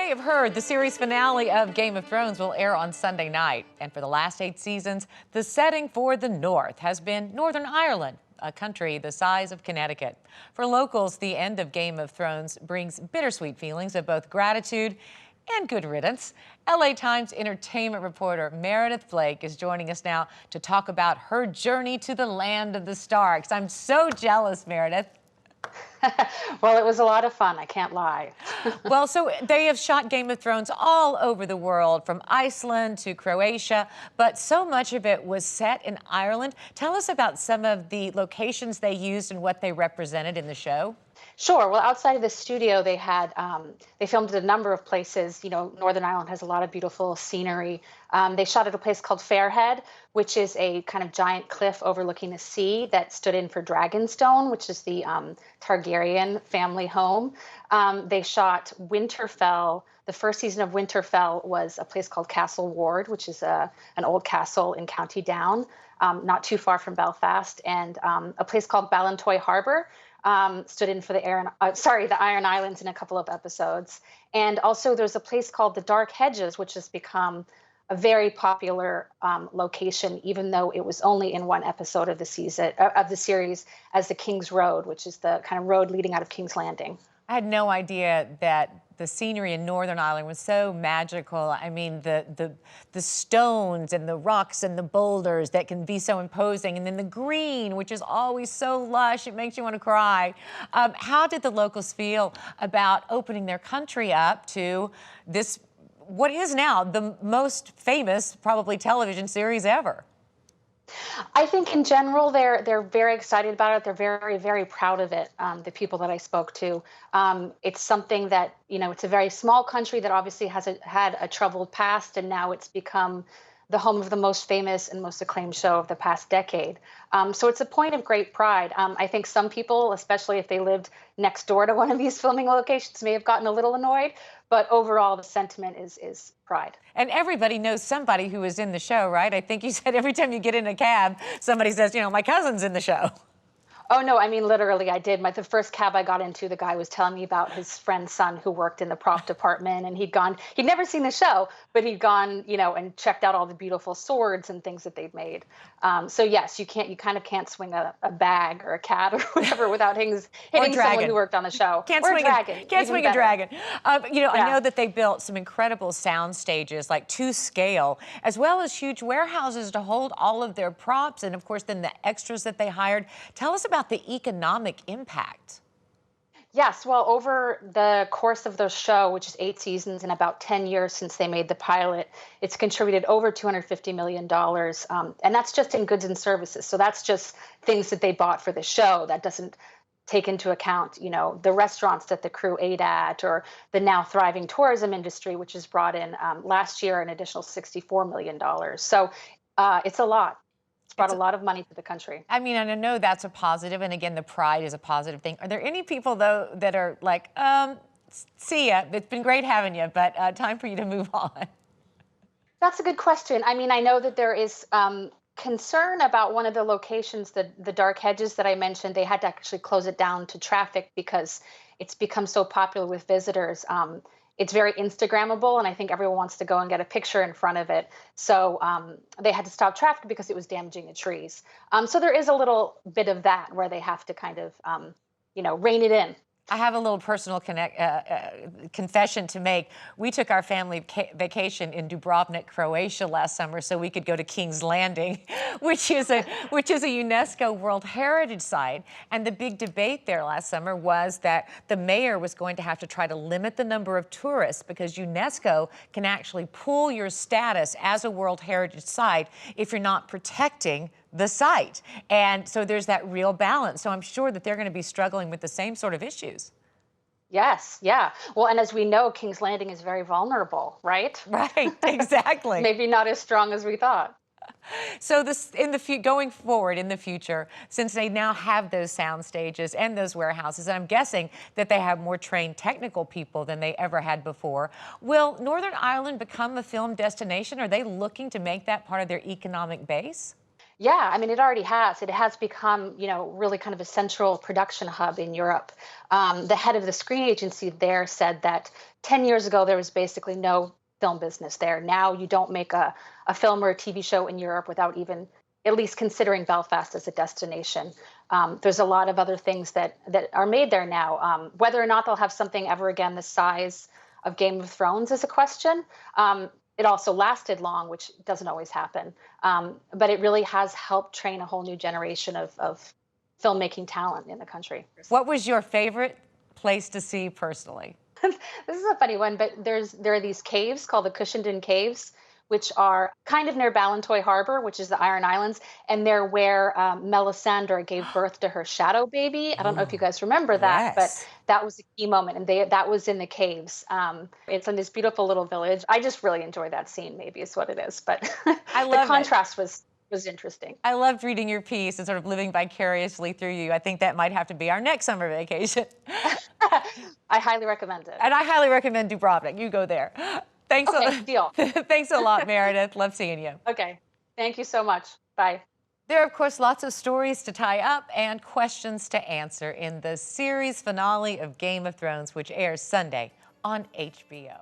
may have heard, the series finale of Game of Thrones will air on Sunday night. And for the last 8 seasons, the setting for the North has been Northern Ireland, a country the size of Connecticut. For locals, the end of Game of Thrones brings bittersweet feelings of both gratitude and good riddance. LA Times entertainment reporter Meredith Blake is joining us now to talk about her journey to the land of the Starks. I'm so jealous, Meredith. Well, it was a lot of fun, I can't lie. Well, so they have shot Game of Thrones all over the world, from Iceland to Croatia, but so much of it was set in Ireland. Tell us about some of the locations they used and what they represented in the show. Sure. Well, outside of the studio, they filmed at a number of places. You know, Northern Ireland has a lot of beautiful scenery. They shot at a place called Fairhead, which is a kind of giant cliff overlooking the sea that stood in for Dragonstone, which is the Targaryen family home. They shot Winterfell. The first season of Winterfell was a place called Castle Ward, which is an old castle in County Down, not too far from Belfast, and a place called Ballantoy Harbour. Stood in for the Iron Islands in a couple of episodes. And also there's a place called the Dark Hedges, which has become a very popular location, even though it was only in one episode of the series, as the King's Road, which is the kind of road leading out of King's Landing. I had no idea that the scenery in Northern Ireland was so magical. I mean, the stones and the rocks and the boulders that can be so imposing, and then the green, which is always so lush, it makes you want to cry. How did the locals feel about opening their country up to this, what is now the most famous, probably, television series ever? I think in general they're very excited about it. They're very, very proud of it. The people that I spoke to, it's something that, you know, it's a very small country that obviously has had a troubled past, and now it's become the home of the most famous and most acclaimed show of the past decade. So it's a point of great pride. I think some people, especially if they lived next door to one of these filming locations, may have gotten a little annoyed, but overall the sentiment is pride. And everybody knows somebody who is in the show, right? I think you said every time you get in a cab, somebody says, you know, my cousin's in the show. Oh, no, I mean, literally, I did. The first cab I got into, the guy was telling me about his friend's son who worked in the prop department, and he'd never seen the show, but he'd gone, you know, and checked out all the beautiful swords and things that they'd made. So yes, you kind of can't swing a bag or a cat or whatever without hitting someone who worked on the show. Can't or swing a dragon. Can't swing a dragon. You know, Yeah. I know that they built some incredible sound stages, like to scale, as well as huge warehouses to hold all of their props, and of course then the extras that they hired. Tell us about the economic impact. Yes, well, over the course of the show, which is 8 seasons and about 10 years since they made the pilot, it's contributed over $250 million. And that's just in goods and services. So that's just things that they bought for the show. That doesn't take into account, you know, the restaurants that the crew ate at, or the now thriving tourism industry, which has brought in last year an additional $64 million. So it's a lot. It's brought a lot of money to the country. I mean, and I know that's a positive, and again, the pride is a positive thing. Are there any people, though, that are like, see ya, it's been great having you, but time for you to move on? That's a good question. I mean, I know that there is concern about one of the locations, the Dark Hedges that I mentioned. They had to actually close it down to traffic because it's become so popular with visitors. It's very Instagrammable, and I think everyone wants to go and get a picture in front of it. So they had to stop traffic because it was damaging the trees. So there is a little bit of that where they have to kind of, you know, rein it in. I have a little personal confession to make. We took our family vacation in Dubrovnik, Croatia last summer so we could go to King's Landing, which is a UNESCO World Heritage Site. And the big debate there last summer was that the mayor was going to have to try to limit the number of tourists, because UNESCO can actually pull your status as a World Heritage Site if you're not protecting the site. And so there's that real balance. So I'm sure that they're going to be struggling with the same sort of issues. Yes, yeah. Well, and as we know, King's Landing is very vulnerable, right? Right, exactly. Maybe not as strong as we thought. So this going forward in the future, since they now have those sound stages and those warehouses, and I'm guessing that they have more trained technical people than they ever had before, will Northern Ireland become a film destination? Are they looking to make that part of their economic base? Yeah, I mean, it already has. It has become, really kind of a central production hub in Europe. The head of the screen agency there said that 10 years ago, there was basically no film business there. Now you don't make a film or a TV show in Europe without even at least considering Belfast as a destination. There's a lot of other things that are made there now. Whether or not they'll have something ever again the size of Game of Thrones is a question. It also lasted long, which doesn't always happen. But it really has helped train a whole new generation of filmmaking talent in the country. What was your favorite place to see personally? This is a funny one, but there are these caves called the Cushenden Caves, which are kind of near Ballantoy Harbor, which is the Iron Islands, and they're where Melisandre gave birth to her shadow baby. I don't know if you Ooh, guys remember that, but yes. that was a key moment, and that was in the caves. It's in this beautiful little village. I just really enjoyed that scene. Maybe is what it is, but I the love it. contrast was interesting. I loved reading your piece and sort of living vicariously through you. I think that might have to be our next summer vacation. I highly recommend it. And I highly recommend Dubrovnik. You go there. Thanks Okay, deal. Thanks a lot, Meredith. Love seeing you. Okay, thank you so much. Bye. There are, of course, lots of stories to tie up and questions to answer in the series finale of Game of Thrones, which airs Sunday on HBO.